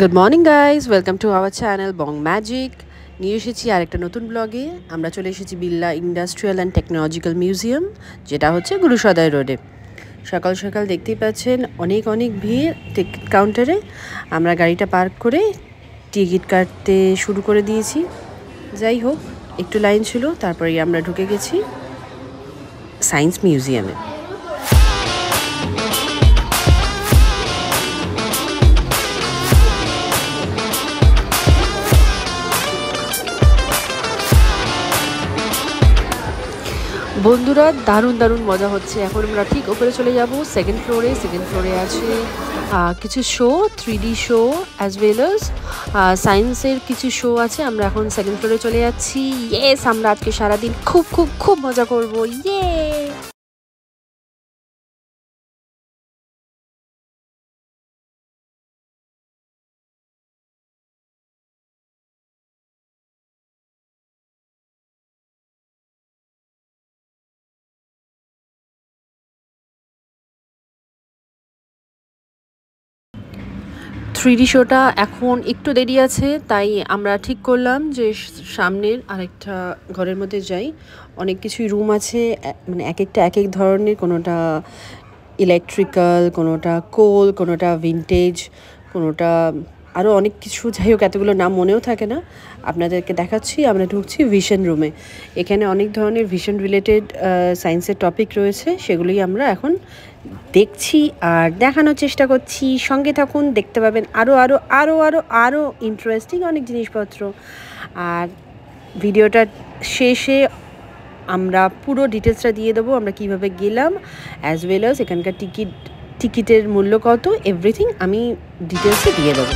Good morning guys, welcome to our channel Bong magic. নিয়ে এসেছি আরেকটা নতুন ব্লগে। আমরা চলে এসেছি Birla industrial and technological museum, যেটা হচ্ছে গুরুসদয় রোডে। সকাল সকাল দেখতেই পাচ্ছেন অনেক অনেক ভিড় টিকিট কাউন্টারে। আমরা গাড়িটা পার্ক করে টিকিট কাটতে শুরু করে দিয়েছি। যাই হোক, একটু লাইন ছিল, তারপরেই আমরা ঢুকে গেছি সায়েন্স মিউজিয়ামে। বন্ধুরা, দারুণ দারুণ মজা হচ্ছে। এখন আমরা ঠিক ওপরে চলে যাব সেকেন্ড ফ্লোরে। সেকেন্ড ফ্লোরে আছে কিছু show, 3D so as well as সায়েন্সের কিছু শো আছে। আমরা এখন সেকেন্ড ফ্লোরে চলে যাচ্ছি। ইয়েস, আমরা আজকে সারাদিন খুব খুব খুব মজা করবো। ইয়ে! থ্রি ডি শোটা এখন একটু দেরি আছে, তাই আমরা ঠিক করলাম যে সামনের আরেকটা ঘরের মধ্যে যাই। অনেক কিছুই রুম আছে, মানে এক একটা এক এক ধরনের, কোনোটা ইলেকট্রিক্যাল, কোনোটা কোল, কোনোটা ভিনটেজ, কোনোটা আরও অনেক কিছু। যাই হোক, এতগুলো নাম মনেও থাকে না। আপনাদেরকে দেখাচ্ছি। আমরা ঢুকছি ভিশন রুমে। এখানে অনেক ধরনের ভিশন রিলেটেড সায়েন্সের টপিক রয়েছে, সেগুলোই আমরা এখন দেখছি আর দেখানোর চেষ্টা করছি। সঙ্গে থাকুন, দেখতে পাবেন আরও আরও আরও আরও আরও ইন্টারেস্টিং অনেক জিনিসপত্র। আর ভিডিওটা শেষে আমরা পুরো ডিটেলসটা দিয়ে দেবো, আমরা কিভাবে গেলাম, অ্যাজ ওয়েল অ্যাজ এখানকার টিকিটের মূল্য কত, এভরিথিং আমি ডিটেলসে দিয়ে দেবো।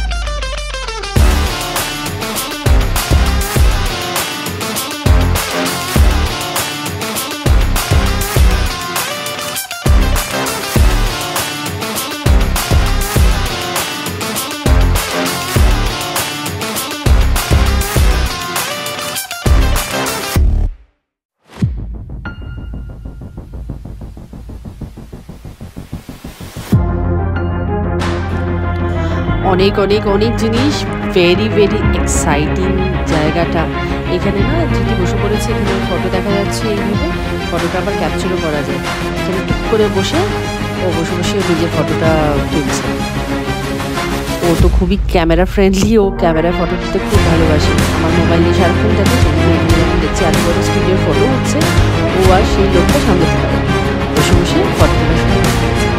অনেক অনেক অনেক জিনিস, ভেরি ভেরি এক্সাইটিং জায়গাটা। এখানে না যেটি বসে পড়েছে, এখানে ফটো দেখা যাচ্ছে। এইভাবে ফটোটা আবার ক্যাপচারও করা যায়। এখানে টুক করে বসে ও বসে বসে নিজের ফটোটা তুলছে। ও তো খুবই ক্যামেরা ফ্রেন্ডলি, ও ক্যামেরায় ফটো তুলতে খুব ভালোবাসে। আমার মোবাইল নিয়ে সারাক্ষণ থাকে, যখন দেখছি এত বড় স্টুডিওর ফটো উঠছে, ও আর সেই লোকটা সামলাতে পারে, বসে বসে ফটো তোলা শুরু করে দিয়েছে।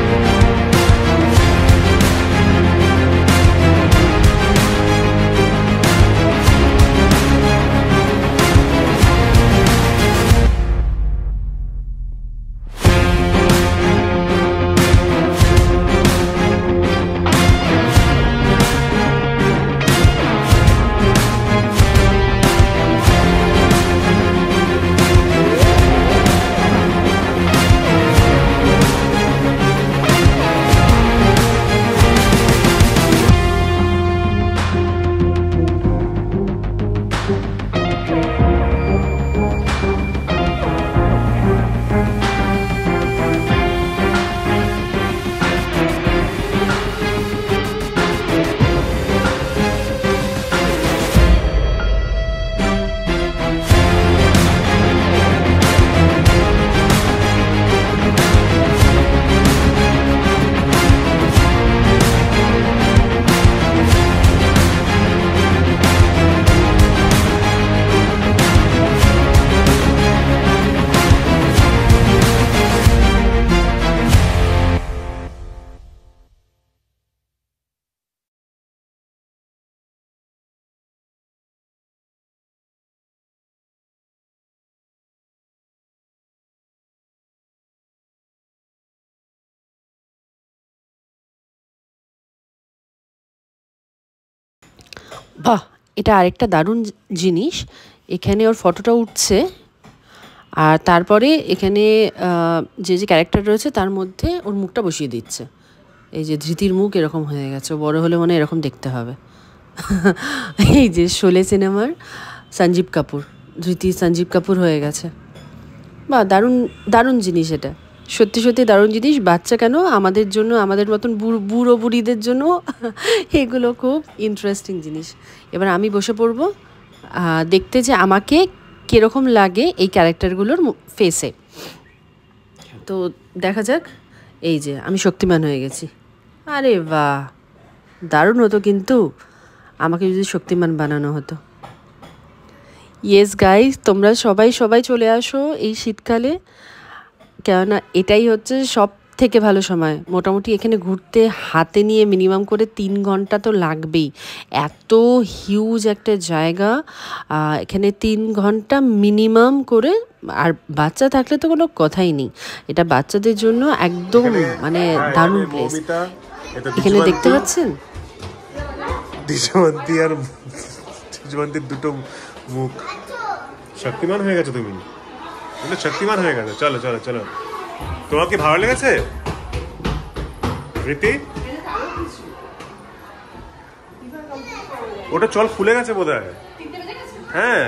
বাহ, এটা আরেকটা দারুণ জিনিস। এখানে ওর ফটোটা উঠছে, আর তারপরে এখানে যে যে ক্যারেক্টার রয়েছে তার মধ্যে ওর মুখটা বসিয়ে দিচ্ছে। এই যে ধৃতির মুখ এরকম হয়ে গেছে, বড় হলে মনে এরকম দেখতে হবে। এই যে শোলে সিনেমার সঞ্জীব কাপুর, ধৃতি সঞ্জীব কাপুর হয়ে গেছে। বাহ, দারুণ দারুণ জিনিস এটা। সত্যি সত্যি দারুণ জিনিস। বাচ্চা কেন, আমাদের জন্য, আমাদের মতন বুড়ো বুড়িদের জন্য এগুলো খুব ইন্টারেস্টিং জিনিস। এবার আমি বসে পড়বো দেখতে যে আমাকে কীরকম লাগে এই ক্যারেক্টারগুলোর ফেসে। তো দেখা যাক। এই যে আমি শক্তিমান হয়ে গেছি। আরে বাহ, দারুণ হতো কিন্তু আমাকে যদি শক্তিমান বানানো হতো। ইয়েস গাইস, তোমরা সবাই চলে আসো এই শীতকালে, কেননা এটাই হচ্ছে সব থেকে ভালো সময়। মোটামুটি এখানে ঘুরতে হাতে নিয়ে মিনিমাম করে 3 ঘন্টা তো লাগবেই। এত হিউজ একটা জায়গা, এখানে 3 ঘন্টা মিনিমাম করে। আর বাচ্চা থাকলে তো কোনো কথাই নেই, এটা বাচ্চাদের জন্য একদম মানে দারুণ প্লেস। এখানে দেখতে পাচ্ছেন দিশবন্তী আর দিশবন্তীর দুটো মুখ। শক্তিমান হয়ে গেছো তুমি, শক্তিমান হয়ে গেছে। চলো চলো চলো, তোমার কি ভালো লেগেছে রীতি? ওটা চল খুলে গেছে বোধ হয়। হ্যাঁ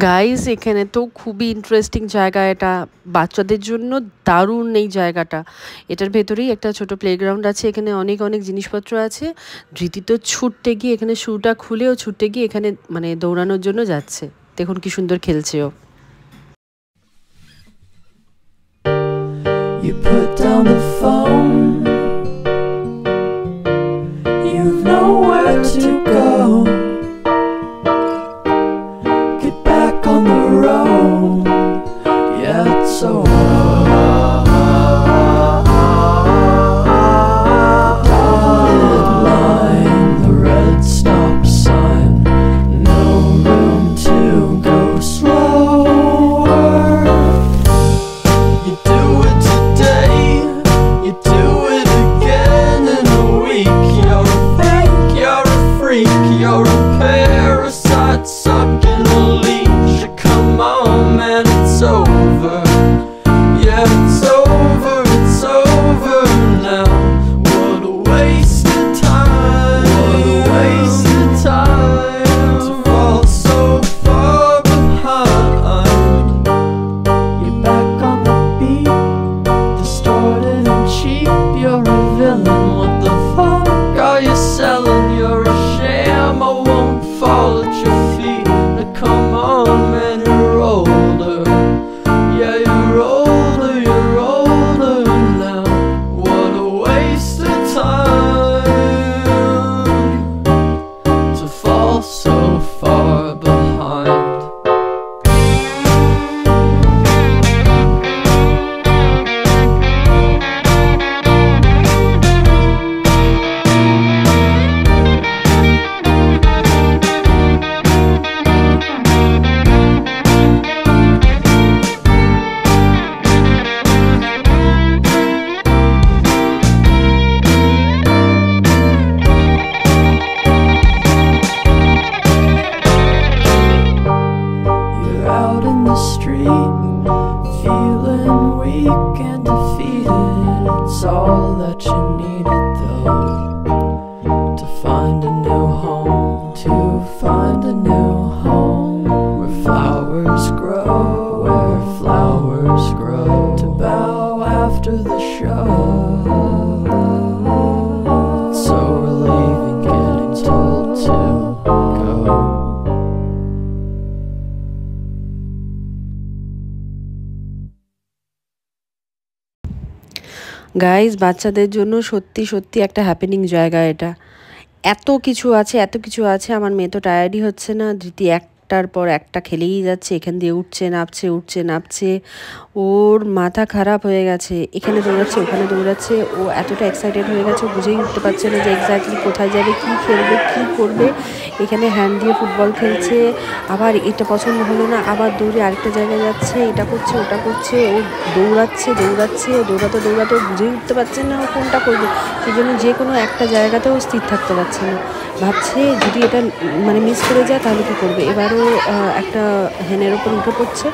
গাইস, এখানে তো খুবই ইন্টারেস্টিং জায়গা, এটা বাচ্চাদের জন্য দারুণ এই জায়গাটা। এটার ভেতরেই একটা ছোট প্লেগ্রাউন্ড আছে, এখানে অনেক অনেক জিনিসপত্র আছে। ধৃতি তো ছুটতে গিয়ে এখানে শুটা খুলেও ছুটতে গিয়ে এখানে মানে দৌড়ানোর জন্য যাচ্ছে। দেখুন কি সুন্দর খেলছে ও। You put down the phone, you've nowhere to go. Get back on the road, yeah, it's over. Dotted line, the red stop sign, no room to go slower. You do it today, you do it again in a week. You're a fake, you're a freak, you're a parasite sucking a leech. Come on man, it's over. Yeah, it's over now. What a waste of time, what a waste of time to fall so far behind. You're back on the beat, distorted and cheap. You're a villain, what the fuck are you selling? You're a sham, I won't fall at your feet. Now come on man, you're older. Yeah, you're older now. What a waste of time to fall so far behind. You're out in the street, feeling weak and defeated. It's all that you needed though, to find a new home, to find a new home where flowers grow, where flowers grow. To bow after the show, it's so relieving getting told to go. Guys, বাচ্চাদের জন্য সত্যি সত্যি একটা happening জায়গা এটা। এত কিছু আছে, আমার মেয়ে তো টায়ার্ডই হচ্ছে না। ধৃতি একটার পর একটা খেলেই যাচ্ছে, এখান দিয়ে উঠছে নামছে। ওর মাথা খারাপ হয়ে গেছে, এখানে দৌড়াচ্ছে ওখানে দৌড়াচ্ছে। ও এতটা এক্সাইটেড হয়ে গেছে, বুঝেই উঠতে পারছে না যে এক্স্যাক্টলি কোথায় যাবে, কী খেলবে, কী করবে। এখানে হ্যান্ড দিয়ে ফুটবল খেলছে, আবার এটা পছন্দ হলো না, আবার দৌড়ে আরেকটা জায়গায় যাচ্ছে, এটা করছে ওটা করছে। ও দৌড়াচ্ছে দৌড়াতে বুঝেই উঠতে পারছে না ও কোনটা করবে। সেই জন্য যে কোনো একটা জায়গাতেও স্থির থাকতে পারছে না। ভাবছে যদি এটা মানে মিস করে যায় তাহলে কী করবে। এবারও একটা হ্যানের ওপর উঠে পড়ছে,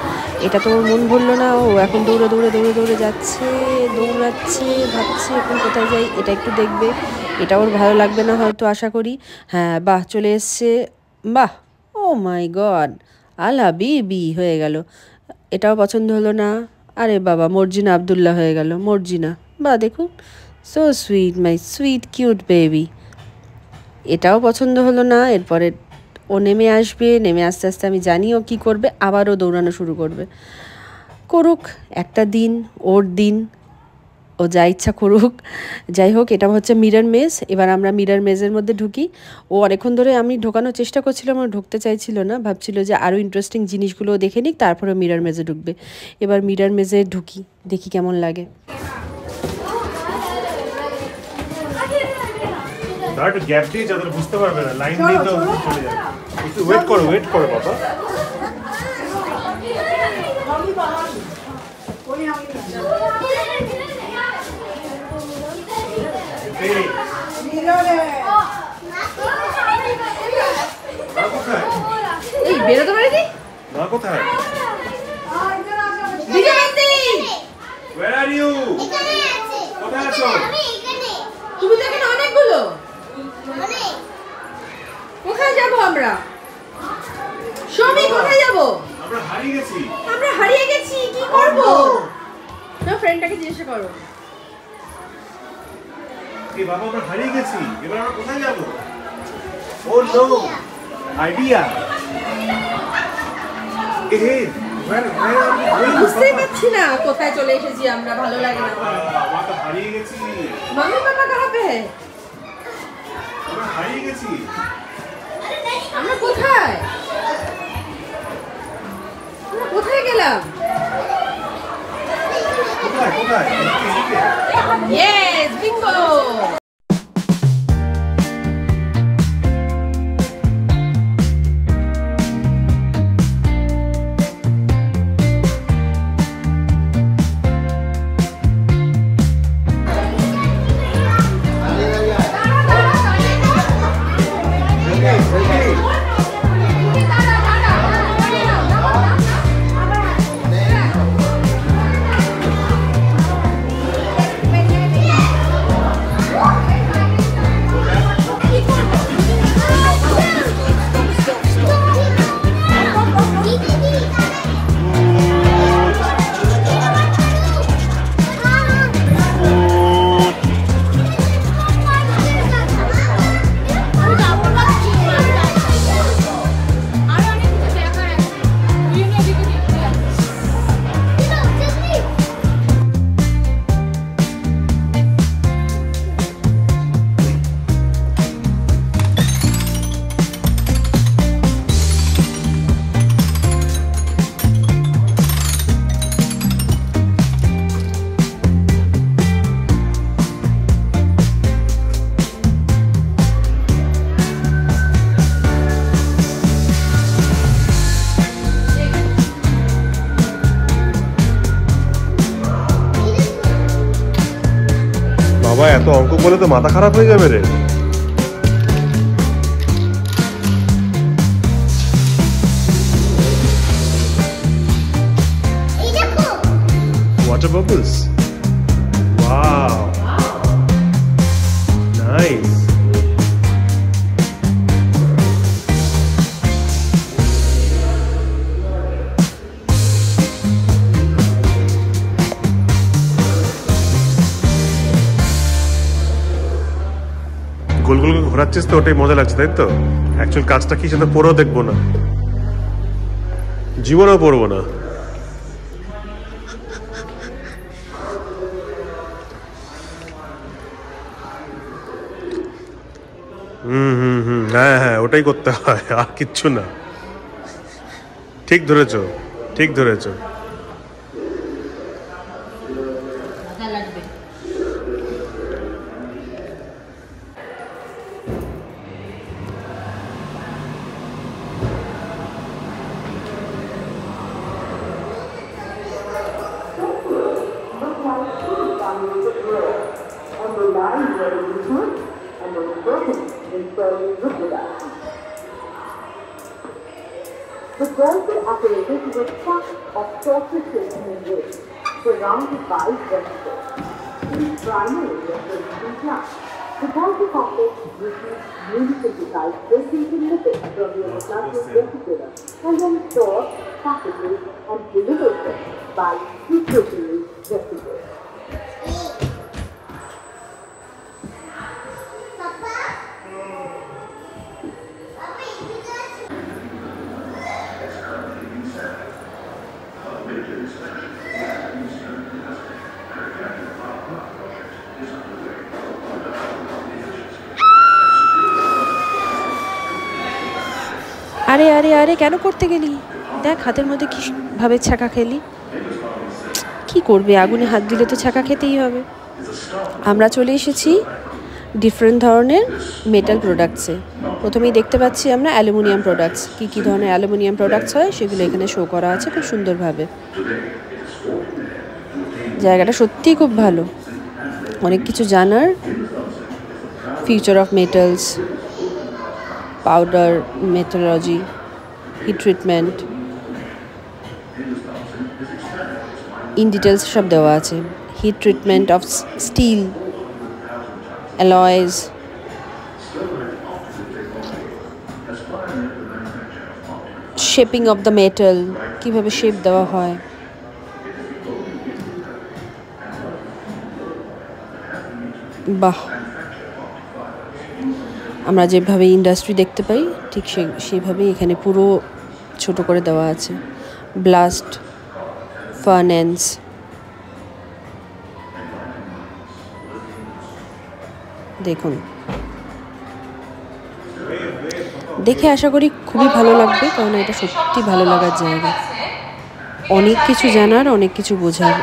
এটা তো ওর মন ভরলো না, ও এখন দৌড়ে দৌড়ে দৌড়ে দৌড়ে যাচ্ছে, দৌড়াচ্ছে, ভাবছে এখন কোথায় যাই, এটা একটু দেখবে, এটা ওর ভালো লাগবে না হয়তো আশা করি। হ্যাঁ বাহ চলে এসছে, বাহ ও মাই গড আলা বিবি হয়ে গেল, এটাও পছন্দ হলো না, আরে বাবা মর্জিনা আবদুল্লাহ হয়ে গেল, মর্জিনা, বা দেখুন so sweet my sweet cute baby. এটাও পছন্দ হলো না, এরপরে ও নেমে আসবে, নেমে আস্তে আস্তে আমি জানি ও কী করবে, আবারও দৌড়ানো শুরু করবে, করুক একটা দিন ওর দিন, ও যা ইচ্ছা করুক। যাই হোক এটা হচ্ছে মিরর মেজ, এবার আমরা মিরর মেজের মধ্যে ঢুকি। ও অনেকক্ষণ ধরে আমি ঢোকানোর চেষ্টা করছিলাম, ও ঢুকতে চাইছিল না, ভাবছিল যে আরও ইন্টারেস্টিং জিনিসগুলো দেখে নিক তারপরে মিরর মেজে ঢুকবে। এবার মিরর মেজে ঢুকি, দেখি কেমন লাগে। একটু গ্যাপ দিয়ে যাদের বুঝতে পারবে না, লাইন দিয়ে তো চলে যাবে, একটু ওয়েট করো বাবা। এই বেরোতে পারিনি, মা কোথায়? Where are you? কোথায় আছো? তুমি তো এখানে অনেকগুলো, কোথায় যাবো আমরা? সবই কোথায় যাবো? আমরা হারিয়ে গেছি। আমরা হারিয়ে গেছি, কি করবো? না ফ্রেন্ডটাকে জিজ্ঞাসা করো। কি বাবা আমরা হারিয়ে গেছি, এবার আমরা কোথায় যাবো? ও নো আইডিয়া। বুঝতেই পারছি না কোথায় চলে এসেছি আমরা, ভালো লাগে না। আমরা তো হারিয়ে গেছি। মাম্মি পাপা কাহা পে হ্যায়? আমরা হারিয়ে গেছি। আমরা কোথায়? আমরা কোথায় গেলাম? কোথায়? Yes Bingo. বাবা এত অঙ্ক বলে তো মাথা খারাপ হয়ে যাবে রে। Water bubbles. Wow. Nice. গোল গোল ঘোরাচ্ছিস তো ওটাই মজা লাগছে তাই তো। অ্যাকচুয়াল কাজটা কি সেটা পরেও দেখবো না, জীবনেও পড়বো না। হ্যাঁ ওটাই করতে হয়, আর কিচ্ছু না। ঠিক ধরেছো, ঠিক ধরেছো। And the line where you put and the The dolphin apparatus is a truck of torture-taking wood surrounded by vegetables. It is primarily a production plant. The dolphin complex receives newly synthesized vegetation lipids from the endoplasmic reticulum and then stores, packages, and delivers them by nutritional vesicles. আরে আরে আরে কেন করতে গেলি? দেখ হাতের মধ্যে কি ভাবে ছ্যাঁকা খেলি। কি করবে, আগুনে হাত দিলে তো ছ্যাঁকা খেতেই হবে। আমরা চলে এসেছি ডিফারেন্ট ধরনের মেটাল প্রোডাক্টসে। প্রথমেই দেখতে পাচ্ছি আমরা অ্যালুমিনিয়াম প্রোডাক্টস। কী কী ধরনের অ্যালুমিনিয়াম প্রোডাক্টস হয় সেগুলো এখানে শো করা আছে খুব সুন্দরভাবে। জায়গাটা সত্যিই খুব ভালো, অনেক কিছু জানার। Future of metals, powder metallurgy, heat treatment, in details সব দেওয়া আছে। Heat treatment of steel, alloys, shaping of the metal, কীভাবে শেপ দেওয়া হয়। বাহ, আমরা যেভাবে ইন্ডাস্ট্রি দেখতে পাই ঠিক সেইভাবেই এখানে পুরো ছোট করে দেওয়া আছে। ব্লাস্ট ফার্নেন্স, দেখুন, দেখে আশা করি খুবই ভালো লাগবে, কারণ এটা সত্যি ভালো লাগার জায়গা। অনেক কিছু জানার, অনেক কিছু বোঝার,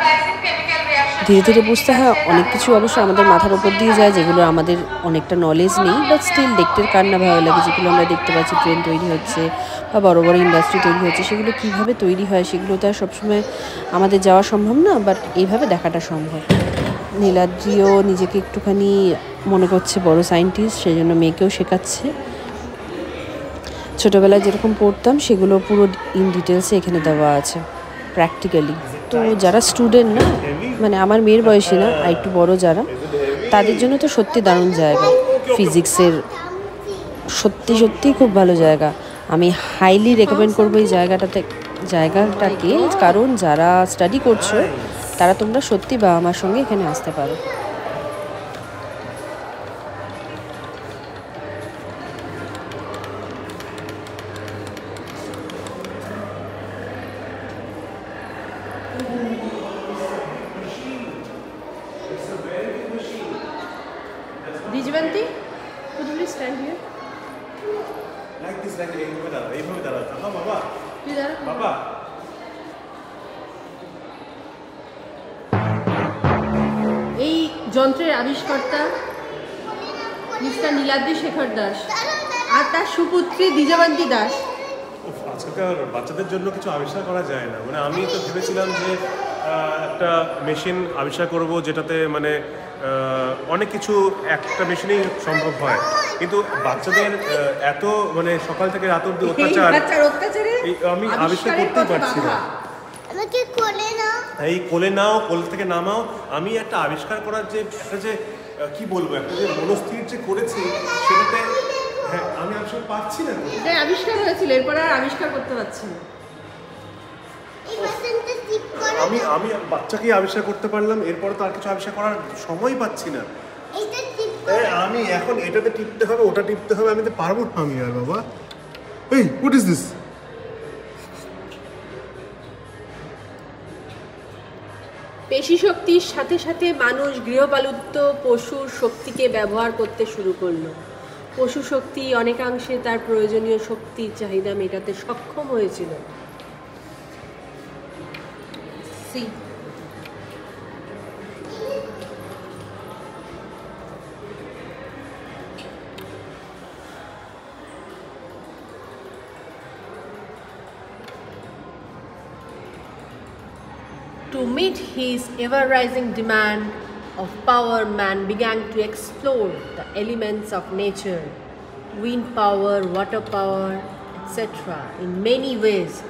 ধীরে ধীরে বুঝতে হয়। অনেক কিছু অবশ্য আমাদের মাথার ওপর দিয়ে যায়, যেগুলো আমাদের অনেকটা নলেজ নেই, বাট স্টিল দেখতে কার না ভালো লাগে। যেগুলো আমরা দেখতে পাচ্ছি ট্রেন তৈরি হচ্ছে বা বড় বড় ইন্ডাস্ট্রি তৈরি হচ্ছে, সেগুলো কীভাবে তৈরি হয় সেগুলো তো আর সবসময় আমাদের যাওয়া সম্ভব না, বাট এইভাবে দেখাটা সম্ভব। নীলাদ্রিও নিজেকে একটুখানি মনে করছে বড় সায়েন্টিস্ট, সেই জন্য মেয়েকেও শেখাচ্ছে। ছোটোবেলায় যেরকম পড়তাম সেগুলো পুরো ইন ডিটেলসে এখানে দেওয়া আছে প্র্যাকটিক্যালি। তো যারা স্টুডেন্ট না, মানে আমার মেয়ের বয়সী না, আর একটু বড় যারা, তাদের জন্য তো সত্যি দারুণ জায়গা। ফিজিক্সের সত্যি সত্যিই খুব ভালো জায়গা। আমি হাইলি রেকমেন্ড করবো এই জায়গাটাকে, কারণ যারা স্টাডি করছো তারা তোমরা সত্যি বাবা মার সঙ্গে এখানে আসতে পারো। Dijvanti, could you please stand here? Like this, like এইভাবে দাঁড়া। বাবা, তুই দাঁড়া। বাবা। এই যন্ত্রের আবিষ্কর্তা মিস্টার নীলাদ্রি শেখর দাস আর তার সুপুত্রী দ্বিজবন্তী দাস। আজকালকার বাচ্চাদের জন্য কিছু আবিষ্কার করা যায় না। মানে আমি তো ভেবেছিলাম যে একটা মেশিন আবিষ্কার করব যেটাতে মানে অনেক কিছু একটা মেশিনেই সম্ভব হয়, কিন্তু বাচ্চাদের এত মানে সকাল থেকে রাত অবধি অত্যাচার, আমি আবিষ্কার করতেই পারছি না। এই কোলে নাও, কোল থেকে নামাও। আমি একটা আবিষ্কার করার যে একটা যে কি বলবো, একটা যে মনস্থির যে করেছি সেটাতে, হ্যাঁ আমি আবিষ্কার পাচ্ছি না। এটাই আবিষ্কার হয়েছিল, এরপর আর আবিষ্কার করতে পারছি না। আমি বাচ্চাকেই আবিষ্কার করতে পারলাম, এরপর তো আর কিছু আবিষ্কার করার সময় পাচ্ছি না। আমি এখন এটাতে টিপতে হবে, ওটা টিপতে হবে, আমি তো পারবো না আমি আর। বাবা, এই হোয়াট ইজ দিস? পেশি শক্তির সাথে সাথে মানুষ গৃহপালিত পশুর শক্তিকে ব্যবহার করতে শুরু করলো। পশু শক্তি অনেকাংশে তার প্রয়োজনীয় শক্তির চাহিদা মেটাতে সক্ষম হয়েছিল। To meet his ever-rising demand of power, man began to explore the elements of nature, wind power, water power, etc. In many ways,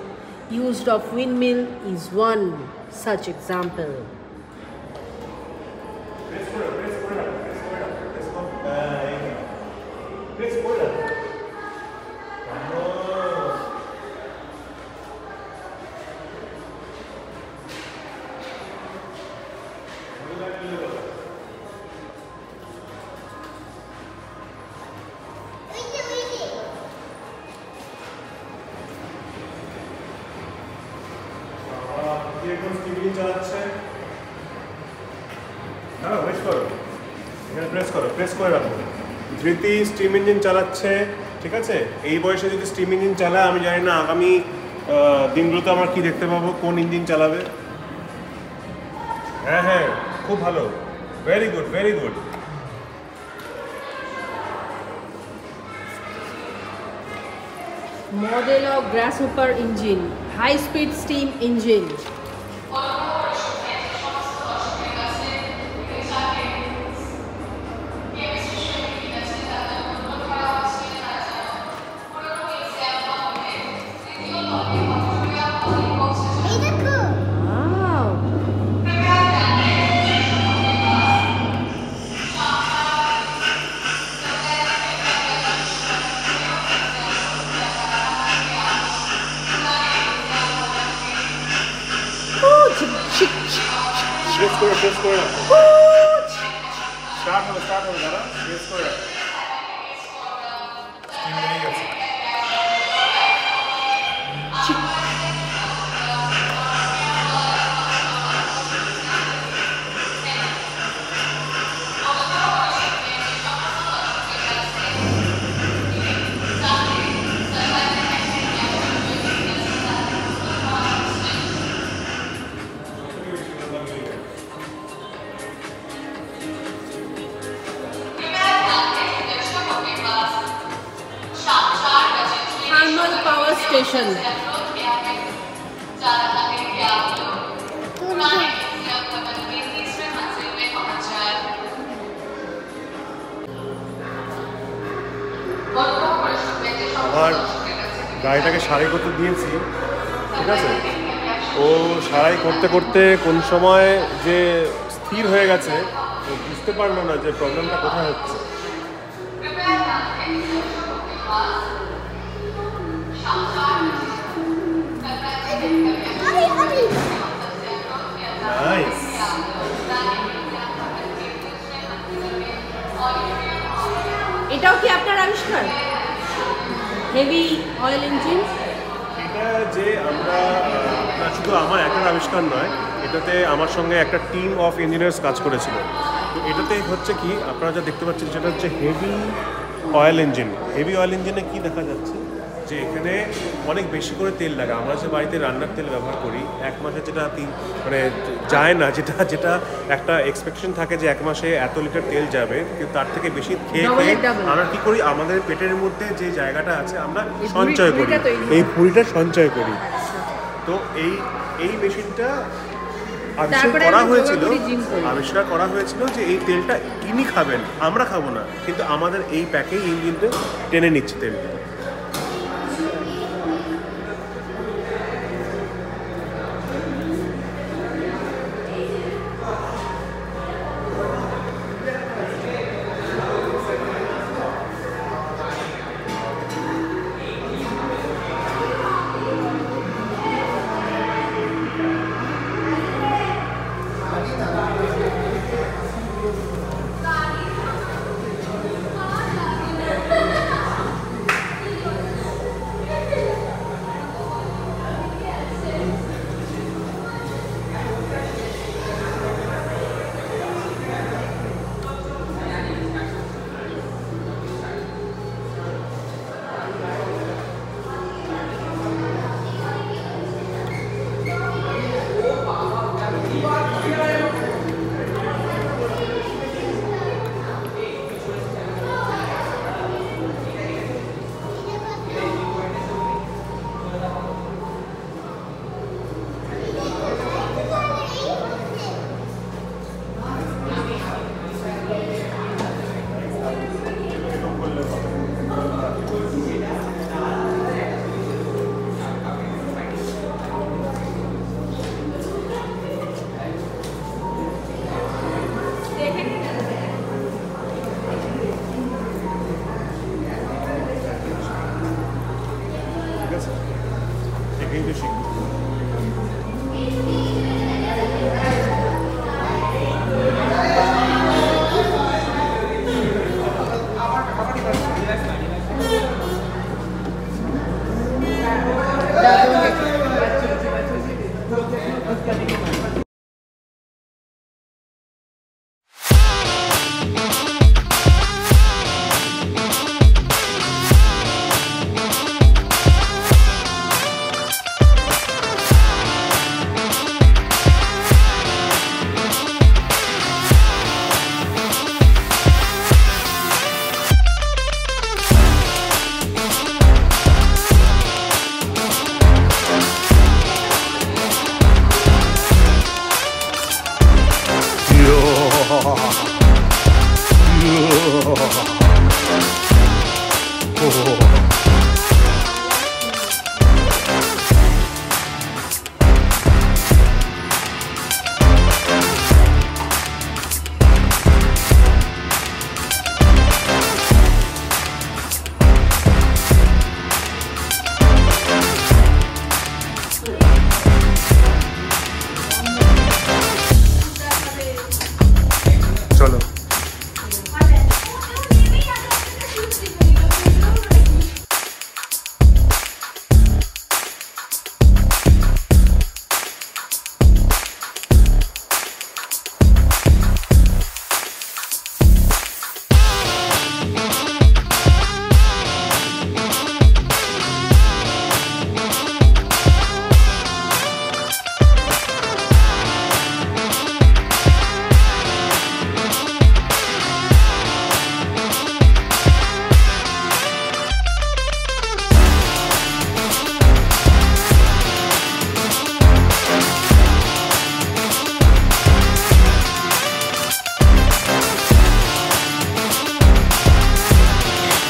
use of windmill is one such example. এখন স্টিমিং চালাচ্ছে। হ্যাঁ, wait করো, এখানে press করে রাখো। Dhriti steam engine চালাচ্ছে, ঠিক আছে? এই বয়সে যদি স্টিম ইঞ্জিন চালায়, আমি জানি না আগামী দিনগুলোতে আমার কি দেখতে পাবো, কোন ইঞ্জিন চালাবে। হ্যাঁ হ্যাঁ, খুব ভালো, very good very good. Model of Grasshopper engine, high-speed steam engine. Wow. Press করে স্টার্ট হবে দাদা, প্রেস করে রাখো। স্টিম বেরিয়ে গেছে। Thermal power station. আমার গাড়িটাকে সারাই করতে দিয়েছি, ঠিক আছে? ও সারাই করতে করতে কোন সময় যে স্থির হয়ে গেছে, ও বুঝতে পারলো না যে প্রবলেমটা কোথায় হচ্ছে। নাইস। এটাও কি আপনার আবিষ্কার? Heavy oil engine? এটা যে আমরা না, শুধু আমার একার আবিষ্কার নয়, এটাতে আমার সঙ্গে একটা টিম অফ ইঞ্জিনিয়ার্স কাজ করেছিল। তো এটাতে হচ্ছে কি, আপনারা যা দেখতে পাচ্ছেন সেটা হচ্ছে heavy oil engine. Heavy oil ইঞ্জিনে কি দেখা যাচ্ছে যে এখানে অনেক বেশি করে তেল লাগে। আমরা যে বাড়িতে রান্নার তেল ব্যবহার করি, এক মাসে যেটা মানে যায় না, যেটা একটা এক্সপেকটেশন থাকে যে এক মাসে এত লিটার তেল যাবে, কিন্তু তার থেকে বেশি খেয়ে আমরা কী করি, আমাদের পেটের মধ্যে যে জায়গাটা আছে আমরা সঞ্চয় করি, এই ভুঁড়িটা সঞ্চয় করি। তো এই মেশিনটা আবিষ্কার করা হয়েছিল যে এই তেলটা ইনি খাবেন, আমরা খাবো না, কিন্তু আমাদের এই প্যাকেই ইঞ্জিনটা টেনে নিচ্ছে তেলটা।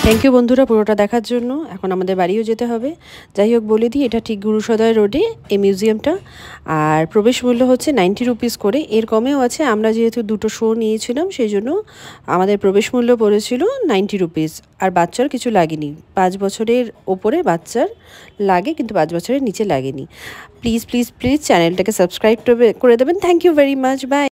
থ্যাংক ইউ বন্ধুরা পুরোটা দেখার জন্য। এখন আমাদের বাড়িও যেতে হবে। যাই হোক বলে দিই, এটা ঠিক গুরুসদয় রোডে এই মিউজিয়ামটা। আর প্রবেশ মূল্য হচ্ছে 90 রুপিস করে, এর কমেও আছে। আমরা যেহেতু দুটো শো নিয়েছিলাম সেই জন্য আমাদের প্রবেশ মূল্য পড়েছিল 90 রুপিস। আর বাচ্চার কিছু লাগেনি, 5 বছরের ওপরে বাচ্চার লাগে, কিন্তু 5 বছরের নিচে লাগেনি। প্লিজ প্লিজ প্লিজ চ্যানেলটাকে সাবস্ক্রাইব করে দেবেন। Thank you very much, by.